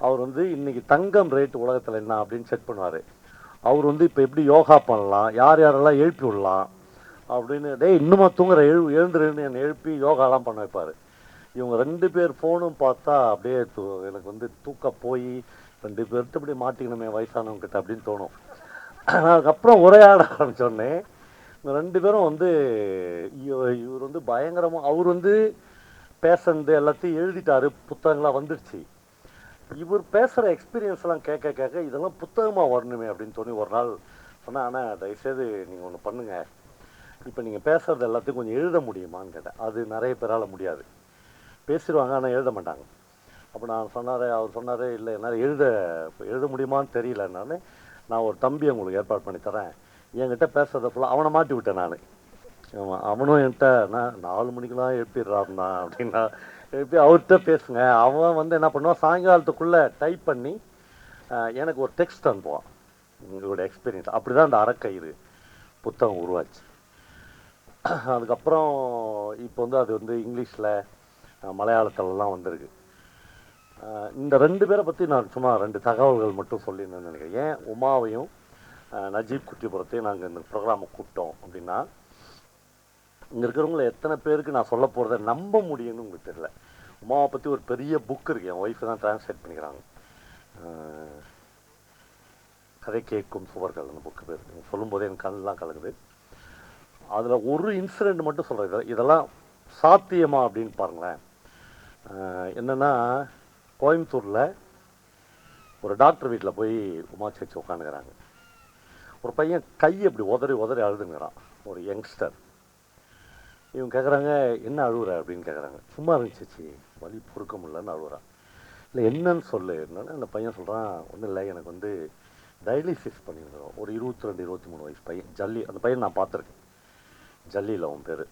அவர் வந்து இன்றைக்கி தங்கம் ரேட் உலகத்தில் என்ன அப்படின்னு செக் பண்ணுவார். அவர் வந்து இப்போ எப்படி யோகா பண்ணலாம், யாரெல்லாம் எழுப்பி விடலாம் அப்படின்னு, இன்னுமா தூங்குற எழுந்துருன்னு என்னை எழுப்பி யோகாலாம் பண்ண வைப்பார். இவங்க 2 பேர் ஃபோனும் பார்த்தா அப்படியே எனக்கு வந்து தூக்க போய் 2 பேர்கிட்ட இப்படி மாட்டிக்கணுமே வயசானவங்ககிட்ட அப்படின்னு தோணும். அதுக்கப்புறம் உரையாட ஆரம்பித்தோடனே இந்த 2 பேரும் வந்து இவர் வந்து பயங்கரமாக அவர் வந்து பேசுறது எல்லாத்தையும் எழுதிட்டாரு, புத்தகங்களாக வந்துடுச்சு. இவர் பேசுகிற எக்ஸ்பீரியன்ஸ்லாம் கேட்க இதெல்லாம் புத்தகமாக வரணுமே அப்படின்னு தோணி ஒரு நாள் சொன்னால், ஆனால் தயவுசெய்து நீங்கள் ஒன்று பண்ணுங்கள், இப்போ நீங்கள் பேசுகிறது எல்லாத்தையும் கொஞ்சம் எழுத முடியுமான்னு கேட்டேன். அது நிறைய பேரால் முடியாது, பேசிடுவாங்க ஆனால் எழுத மாட்டாங்க. அப்போ அவர் சொன்னார் இல்லை என்னால் எழுத முடியுமான்னு தெரியல. நான் ஒரு தம்பி உங்களுக்கு ஏற்பாடு பண்ணி தரேன், என்கிட்ட பேசுகிறத ஃபுல்லாக அவனை மாட்டி விட்டேன் நான். ஆமாம், அவனும் என்கிட்ட நான் 4 மணிக்கெலாம் எழுப்பிடுறாருண்ணா அப்படின்னா எழுப்பி அவர்கிட்ட பேசுங்க. அவன் வந்து என்ன பண்ணுவான், சாயங்காலத்துக்குள்ளே டைப் பண்ணி எனக்கு ஒரு டெக்ஸ்ட் அனுப்புவான் உங்களோட எக்ஸ்பீரியன்ஸ். அப்படி தான் அந்த அறக்கயிறு புத்தகம் உருவாச்சு. அதுக்கப்புறம் இப்போ வந்து அது வந்து இங்கிலீஷில் மலையாளத்திலலாம் வந்திருக்கு. இந்த 2 பேரை பற்றி நான் சும்மா 2 தகவல்கள் மட்டும் சொல்லியிருந்தேன்னு நினைக்கிறேன். ஏன் உமாவையும் நஜீப் குட்டிபுரத்தையும் நாங்கள் இந்த ப்ரோக்ராமை கூப்பிட்டோம் அப்படின்னா, இங்கே இருக்கிறவங்கள எத்தனை பேருக்கு நான் சொல்ல போகிறத நம்ப முடியும்னு உங்களுக்கு தெரியல. உமாவை பற்றி ஒரு பெரிய புக் இருக்குது, என் ஒய்ஃபை தான் ட்ரான்ஸ்லேட் பண்ணிக்கிறாங்க. கதை கேட்கும் சுவர்கள் அந்த புக்கு பேர். சொல்லும்போதே என் கண்ணெலாம் கலகுது. அதில் ஒரு இன்சிடெண்ட் மட்டும் சொல்கிறேன், இதெல்லாம் சாத்தியமா அப்படின்னு பாருங்களேன். என்னென்னா, கோயம்புத்தூரில் ஒரு டாக்டர் வீட்டில் போய் உமா சேச்சி உட்காந்துக்கிறாங்க. ஒரு பையன் கையை இப்படி உதறி அழுதுங்கிறான், ஒரு யங்ஸ்டர். இவங்க கேட்குறாங்க, என்ன அழுகுற அப்படின்னு கேட்குறாங்க. சும்மா இருந்துச்சு, வலி பொறுக்க முடியலன்னு அழுகுறான். இல்லை என்னன்னு சொல்லு. என்னன்னு அந்த பையன் சொல்கிறான், ஒன்றும் இல்லை, எனக்கு வந்து டயாலிசிஸ் பண்ணியிருந்தோம். ஒரு 22-23 வயசு பையன், ஜல்லி. அந்த பையன் நான் பார்த்துருக்கேன், ஜல்லியில் அவன் பேர்.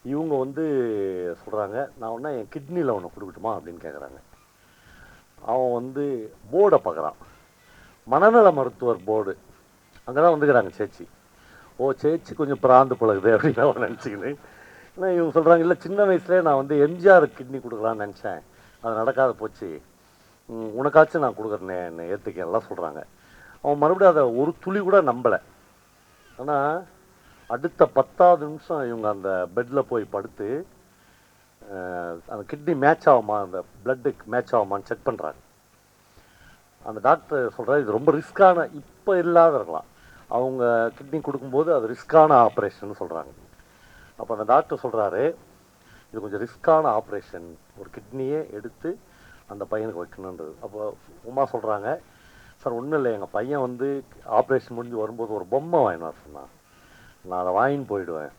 இவங்க வந்து சொல்கிறாங்க, நான் ஒன்றா என் கிட்னியில் ஒன்று கொடுக்கட்டுமா அப்படின்னு கேட்குறாங்க. அவன் வந்து போர்டை பார்க்குறான், மனநல மருத்துவர் போர்டு. அங்கே தான் வந்துக்கிறாங்க சேச்சி. ஓ, சேச்சி கொஞ்சம் பிராந்து பழகுது அப்படின்னு அவன் நினச்சிக்கின்னு. ஏன்னா இவங்க சொல்கிறாங்க, இல்லை சின்ன வயசுலேயே நான் வந்து எம்ஜிஆர் கிட்னி கொடுக்கலான்னு நினச்சேன், அது நடக்காத போச்சு, உனக்காச்சும் நான் கொடுக்குறேனே, என்னை ஏற்றுக்க எல்லாம் சொல்கிறாங்க. அவன் மறுபடியும் அதை ஒரு துளி கூட நம்பலை. ஆனால் அடுத்த 10வது நிமிஷம் இவங்க அந்த பெட்டில் போய் படுத்து அந்த கிட்னி மேட்ச் ஆகுமா, அந்த பிளட்டுக்கு மேட்ச் ஆகுமான்னு செக் பண்ணுறாங்க. அந்த டாக்டர் சொல்கிறார், இது ரொம்ப ரிஸ்க்கான, இப்போ இல்லாத இருக்கலாம், அவங்க கிட்னி கொடுக்கும்போது அது ரிஸ்க்கான ஆப்ரேஷன் சொல்கிறாங்க. அப்போ அந்த டாக்டர் சொல்கிறாரு, இது கொஞ்சம் ரிஸ்க்கான ஆப்ரேஷன், ஒரு கிட்னியே எடுத்து அந்த பையனுக்கு வைக்கணுன்றது. அப்போ உமா சொல்கிறாங்க, சார் ஒன்றும் இல்லை, எங்கள் பையன் வந்து ஆப்ரேஷன் முடிஞ்சு வரும்போது ஒரு பொம்மை வாங்கினார் சொன்னான், நான் அதை வாங்கின்னு போயிடுவேன்.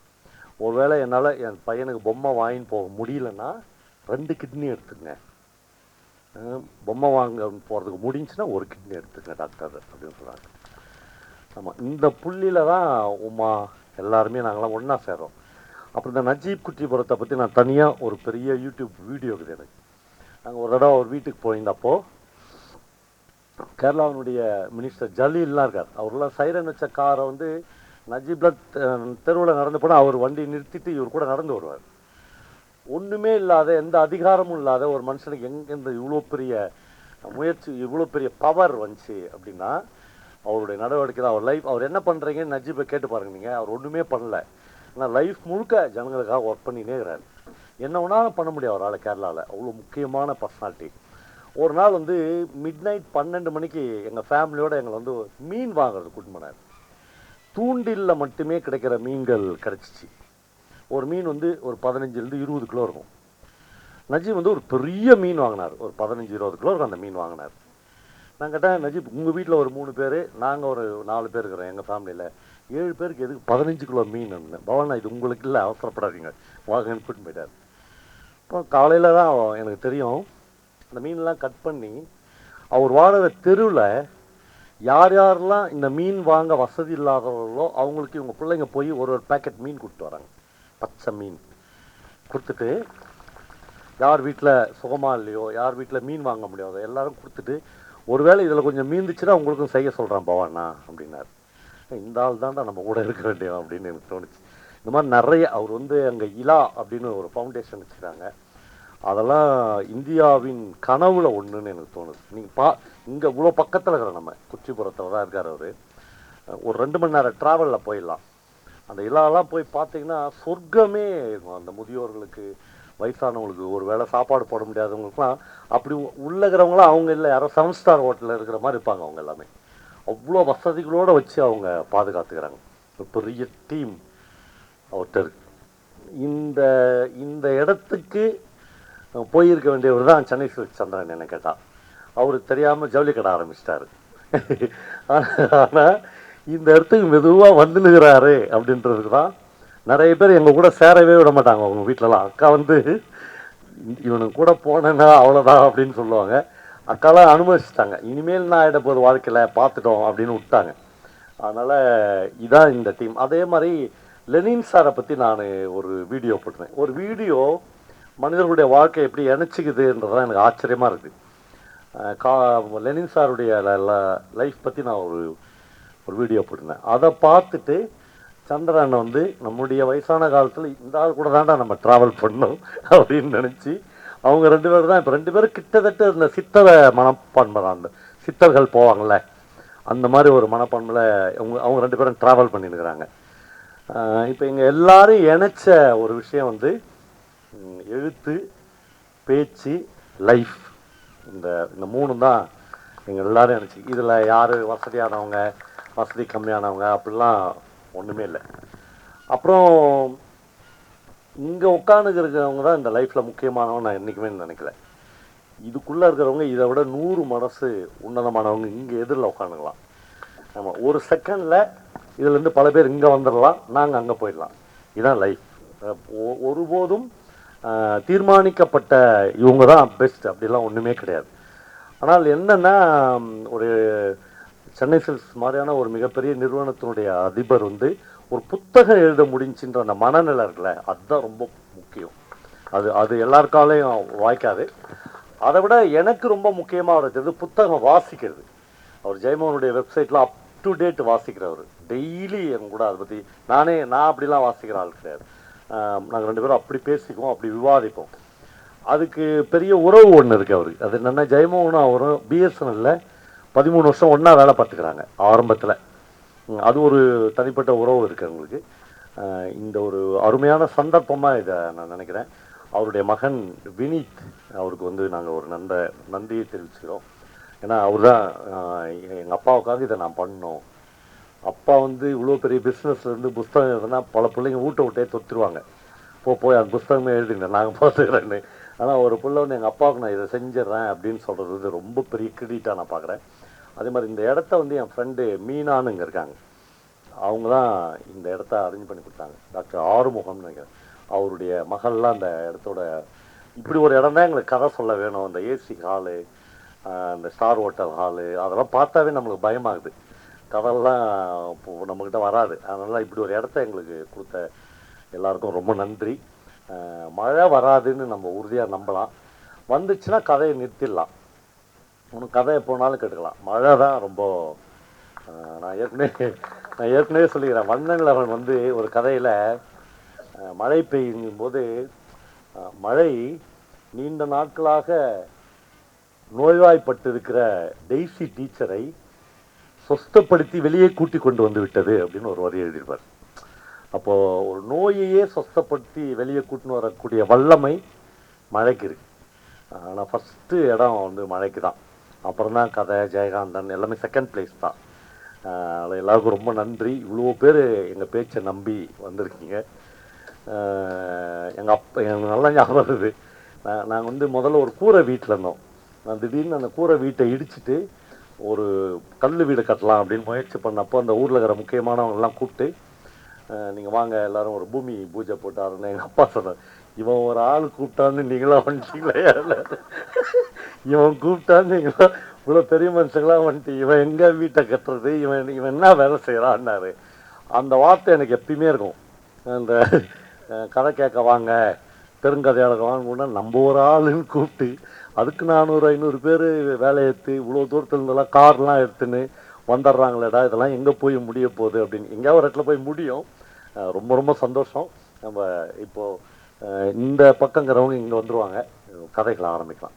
ஒருவேளை என்னால் என் பையனுக்கு பொம்மை வாங்கின்னு போக முடியலன்னா 2 கிட்னி எடுத்துங்க, பொம்மை வாங்க போகிறதுக்கு முடிஞ்சுன்னா ஒரு கிட்னி எடுத்துங்க டாக்டர் அப்படின்னு சொல்கிறாங்க. ஆமாம், இந்த புள்ளியில் தான் உமா எல்லாருமே நாங்களாம் ஒன்றா சேரோம். அப்புறம் இந்த நஜீப் குட்டிபுரத்தை பற்றி நான் தனியாக ஒரு பெரிய யூடியூப் வீடியோ இருக்குது எனக்கு. நாங்கள் ஒரு தடவை ஒரு வீட்டுக்கு போயிருந்தப்போ கேரளாவினுடைய மினிஸ்டர் ஜலீல்லாம் இருக்கார். அவரெல்லாம் சைரன் வச்ச காரை வந்து நஜீப்ல தெருவில் நடந்து போனால் அவர் வண்டி நிறுத்திட்டு இவர் கூட நடந்து வருவார். ஒன்றுமே இல்லாத, எந்த அதிகாரமும் இல்லாத ஒரு மனுஷனுக்கு எங்கேருந்து இவ்வளோ பெரிய முயற்சி, இவ்வளோ பெரிய பவர் வந்துச்சு அப்படின்னா அவருடைய நடவடிக்கை தான். அவர் லைஃப், அவர் என்ன பண்ணுறீங்கன்னு நஜீப்பை கேட்டு பாருங்க நீங்கள். அவர் ஒன்றுமே பண்ணல, ஆனால் லைஃப் முழுக்க ஜனங்களுக்காக ஒர்க் பண்ணினே இருக்கிறார். என்ன வேணாலும் பண்ண முடியும் அவரால் கேரளாவில். அவ்வளோ முக்கியமான பர்சனாலிட்டி. ஒரு நாள் வந்து மிட் நைட் 12 மணிக்கு எங்கள் ஃபேமிலியோடு எங்களை வந்து மீன் வாங்குறது கூட்டிட்டு போனார். தூண்டிலில் மட்டுமே கிடைக்கிற மீன்கள் கிடச்சிச்சு. ஒரு மீன் வந்து ஒரு 15-20 கிலோ இருக்கும். நஜீப் வந்து ஒரு பெரிய மீன் வாங்கினார், ஒரு 15-20 கிலோ இருக்கும் அந்த மீன் வாங்கினார். நான் கேட்டேன், நஜீப் உங்கள் வீட்டில் ஒரு 3 பேர், நாங்கள் ஒரு 4 பேர் இருக்கிறோம், எங்கள் ஃபேமிலியில் 7 பேருக்கு எதுக்கு 15 கிலோ மீன்? பவனா, இது உங்களுக்கு இல்லை, அவசரப்படாதீங்க, வாங்கன்னு கூட்டின்னு போயிட்டார். இப்போ காலையில் தான் எனக்கு தெரியும், அந்த மீன்லாம் கட் பண்ணி அவர் வாழற தெருவில் யார் யாரெல்லாம் இந்த மீன் வாங்க வசதி இல்லாதவர்களோ அவங்களுக்கு இவங்க பிள்ளைங்க போய் ஒரு பேக்கெட் மீன் கொடுத்து வராங்க, பச்சை மீன் கொடுத்துட்டு, யார் வீட்டில் சுகமாக இல்லையோ, யார் வீட்டில் மீன் வாங்க முடியாதோ எல்லாரும் கொடுத்துட்டு, ஒருவேளை இதில் கொஞ்சம் மீந்துச்சுன்னா உங்களுக்கும் செய்ய சொல்கிறான் பவானா அப்படின்னார். இந்த ஆள் தான்டா நம்ம கூட இருக்க வேண்டியது அப்படின்னு எனக்கு தோணுச்சு. இந்த மாதிரி நிறைய அவர் வந்து அங்கே இலா அப்படின்னு ஒரு ஃபவுண்டேஷன் வச்சுருக்காங்க. அதெல்லாம் இந்தியாவின் கனவுல ஒன்றுன்னு எனக்கு தோணுது. நீங்கள் இங்கே இவ்வளோ பக்கத்தில் இருக்கிற நம்ம குச்சிபுரத்தில் தான் இருக்கார் அவர். ஒரு 2 மணி நேரம் ட்ராவலில் போயிடலாம். அந்த இலாலாம் போய் பார்த்தீங்கன்னா சொர்க்கமே இருக்கும். அந்த முதியோர்களுக்கு, வயசானவங்களுக்கு, ஒரு வேளை சாப்பாடு போட முடியாதவங்களுக்குலாம் அப்படி உள்ளகிறவங்களாம் அவங்க இல்லை, யாரோ 7 ஸ்டார் ஹோட்டலில் இருக்கிற மாதிரி இருப்பாங்க. அவங்க எல்லாமே அவ்வளோ வசதிகளோடு வச்சு அவங்க பாதுகாத்துக்கிறாங்க. ஒரு பெரிய டீம் அவர்கிட்ட இருக்கு. இந்த இடத்துக்கு போயிருக்க வேண்டியவர் தான் சென்னை சில்க் சந்திரன். என்ன கேட்டால் அவருக்கு தெரியாமல் ஜவுளி கடை ஆரம்பிச்சிட்டாரு. ஆனால் இந்த இடத்துக்கு மெதுவாக வந்துனுகிறாரு அப்படின்றதுக்கு தான் நிறைய பேர் எங்கள் கூட சேரவே விட மாட்டாங்க. அவங்க வீட்டிலலாம் அக்கா வந்து இவனுக்கு கூட போனேன்னா அவ்வளோதான் அப்படின்னு சொல்லுவாங்க. அக்காலாம் அனுமதிச்சிட்டாங்க, இனிமேல் நான் ஆகிட போது வாழ்க்கையில் பார்த்துட்டோம் அப்படின்னு விட்டாங்க. அதனால் இதான் இந்த டீம். அதே மாதிரி லெனின் சாரை பற்றி நான் ஒரு வீடியோ போட்டிருந்தேன். ஒரு வீடியோ மனிதர்களுடைய வாழ்க்கை எப்படி இணைச்சிக்குதுன்றதான் எனக்கு ஆச்சரியமாக இருக்குது. லெனின் சாருடைய லைஃப் பற்றி நான் ஒரு வீடியோ போட்டிருந்தேன். அதை பார்த்துட்டு சந்திரன் வந்து நம்முடைய வயசான காலத்தில் இந்த ஆள் கூட தாண்டா நம்ம ட்ராவல் பண்ணோம் அப்படின்னு நினச்சி அவங்க 2 பேர் தான் இப்போ 2 பேரும் கிட்டத்தட்ட இந்த சித்தர மனப்பான்மை தான். அந்த சித்தர்கள் போவாங்கள்ல அந்த மாதிரி ஒரு மனப்பான்மையில் அவங்க 2 பேரும் ட்ராவல் பண்ணியிருக்கிறாங்க. இப்போ எங்கள் எல்லாரும் இணைச்ச ஒரு விஷயம் வந்து எழுத்து, பேச்சு, லைஃப், இந்த 3 தான் எங்கள் எல்லாரும் இணைச்சி. இதில் யார் வசதியானவங்க வசதி கம்மியானவங்க அப்படிலாம் ஒன்றுமே இல்லை. அப்புறம் இங்கே உட்காந்துக்கிறவங்க தான் இந்த லைஃப்பில் முக்கியமானவங்க நான் என்றைக்குமே நினைக்கல. இதுக்குள்ளே இருக்கிறவங்க இதை விட 100 மடங்கு உன்னதமானவங்க இங்கே எதிரில் உட்காந்துக்கலாம். ஆமாம், ஒரு செகண்டில் இதுலேருந்து பல பேர் இங்கே வந்துடலாம், நாங்கள் அங்கே போயிடலாம். இதுதான் லைஃப். ஒருபோதும் தீர்மானிக்கப்பட்ட இவங்க தான் பெஸ்ட் அப்படிலாம் ஒன்றுமே கிடையாது. ஆனால் என்னென்னா, ஒரு சென்னை சில்க்ஸ் மாதிரியான ஒரு மிகப்பெரிய நிறுவனத்தினுடைய அதிபர் வந்து ஒரு புத்தகம் எழுத முடிஞ்சுன்ற அந்த மனநிலை இருக்குல்ல, அதுதான் ரொம்ப முக்கியம். அது எல்லாருக்காலையும் வாய்க்காது. அதை விட எனக்கு ரொம்ப முக்கியமாக இருக்கிறது புத்தகம் வாசிக்கிறது. அவர் ஜெயமோகனுடைய வெப்சைட்டில் அப் டு டேட் வாசிக்கிறவர். டெய்லி என் கூட அதை பற்றி நான் அப்படிலாம் வாசிக்கிற ஆள் கிடையாது. நாங்கள் 2 பேரும் அப்படி பேசிக்குவோம், அப்படி விவாதிப்போம். அதுக்கு பெரிய உறவு ஒன்று இருக்குது அவருக்கு. அது என்னென்னா, ஜெயமோகனும் அவரும் பிஎஸ்என்எல்ல 13 வருஷம் ஒன்றா வேலை பார்த்துக்கிறாங்க ஆரம்பத்தில். அது ஒரு தனிப்பட்ட உறவு இருக்குது அவங்களுக்கு. இந்த ஒரு அருமையான சந்தர்ப்பமாக இதை நான் நினைக்கிறேன். அவருடைய மகன் வினீத் அவருக்கு வந்து நாங்கள் ஒரு நன்றியை தெரிவிச்சுக்கிறோம். ஏன்னா அவர் தான் எங்கள் அப்பாவுக்காக இதை நான் பண்ணோம். அப்பா வந்து இவ்வளோ பெரிய பிஸ்னஸ்லேருந்து புஸ்தகம் எழுதுனா பல பிள்ளைங்க விட்டே தொத்துருவாங்க, போய் அந்த புஸ்தகமே எழுதுங்க நாங்கள் பார்த்துக்கிறேன்னு. ஆனால் ஒரு பிள்ளை வந்து எங்கள் அப்பாவுக்கு நான் இதை செஞ்சிடறேன் அப்படின்னு சொல்கிறது ரொம்ப பெரிய கிரெடிட்டாக நான் பார்க்குறேன். அதே மாதிரி இந்த இடத்த வந்து என் ஃப்ரெண்டு மீனான்னு இங்கே இருக்காங்க, அவங்க தான் இந்த இடத்த அரேஞ்ச் பண்ணி கொடுத்தாங்க. டாக்டர் ஆறுமுகம்னு நினைக்கிறேன், அவருடைய மகள்லாம் அந்த இடத்தோட இப்படி ஒரு இடம் தான் எங்களுக்கு கதை சொல்ல வேணும். அந்த ஏசி ஹாலு, அந்த ஸ்டார் ஹோட்டல் ஹாலு, அதெல்லாம் பார்த்தாவே நம்மளுக்கு பயமாகுது. கதெல்லாம் இப்போ நம்மக்கிட்ட வராது. அதனால் இப்படி ஒரு இடத்த எங்களுக்கு கொடுத்த எல்லாருக்கும் ரொம்ப நன்றி. மழை வராதுன்னு நம்ம உறுதியாக நம்பலாம். வந்துச்சுன்னா கதையை நிறுத்திடலாம், உனக்கு கதை எப்போனாலும் கேட்டுக்கலாம். மழை தான் ரொம்ப நான் ஏற்கனவே சொல்லிக்கிறேன். வண்ணங்களவன் வந்து ஒரு கதையில் மழை பெய்யும் போது மழை நீண்ட நாட்களாக நோய்வாய்ப்பட்டிருக்கிற டெய்ஸி டீச்சரை சொஸ்தப்படுத்தி வெளியே கூட்டி கொண்டு வந்து விட்டது அப்படின்னு ஒரு வரி எழுதியிருப்பார். அப்போது ஒரு நோயையே சொஸ்தப்படுத்தி வெளியே கூட்டின்னு வரக்கூடிய வல்லமை மழைக்கு இருக்குது. ஆனால் ஃபஸ்ட்டு இடம் வந்து மழைக்கு தான். அப்புறம் தான் கதை, ஜெயகாந்தன் எல்லாமே செகண்ட் பிளேஸ் தான். அதில் எல்லாருக்கும் ரொம்ப நன்றி. இவ்வளோ பேர் எங்கள் பேச்சை நம்பி வந்திருக்கீங்க. எனக்கு நல்லா ஞாபகம் வருது. நாங்கள் வந்து முதல்ல ஒரு கூரை வீட்டில் இருந்தோம். நான் திடீர்னு அந்த கூரை வீட்டை இடிச்சிட்டு ஒரு கல் வீடு கட்டலாம் அப்படின்னு முயற்சி பண்ணப்போ அந்த ஊரில் இருக்கிற முக்கியமானவங்கெல்லாம் கூப்பிட்டு நீங்கள் வாங்க எல்லோரும் ஒரு பூமி பூஜை போட்டாருன்னு எங்கள் அப்பா சொன்னார். இவன் ஒரு ஆள் கூப்பிட்டான்னு நீங்களாம் வந்துட்டீங்களே, இவன் கூப்பிட்டான்னு நீங்களா இவ்வளோ பெரிய மனுஷங்களாம் வந்துட்டு இவன் எங்கே வீட்டை கட்டுறது, இவன் என்ன வேலை செய்கிறான்னாரு. அந்த வார்த்தை எனக்கு எப்பயுமே இருக்கும். அந்த கதை கேட்க வாங்க, பெருங்கதையாளர் வாங்கணுன்னா நம்ம ஒரு ஆளுன்னு கூப்பிட்டு அதுக்கு 400-500 பேர் வேலை ஏற்று இவ்வளோ தூரத்தில் இருந்தெல்லாம் கார்லாம் எடுத்துன்னு வந்துடுறாங்களேடா, இதெல்லாம் எங்கே போய் முடிய போகுது அப்படின்னு. எங்கேயாவது ஒரு இடத்துல போய் முடியும். ரொம்ப ரொம்ப சந்தோஷம். நம்ம இப்போது இந்த பக்கங்கிறவங்க இங்கே வந்துடுவாங்க, கதைகளை ஆரம்பிக்கலாம்.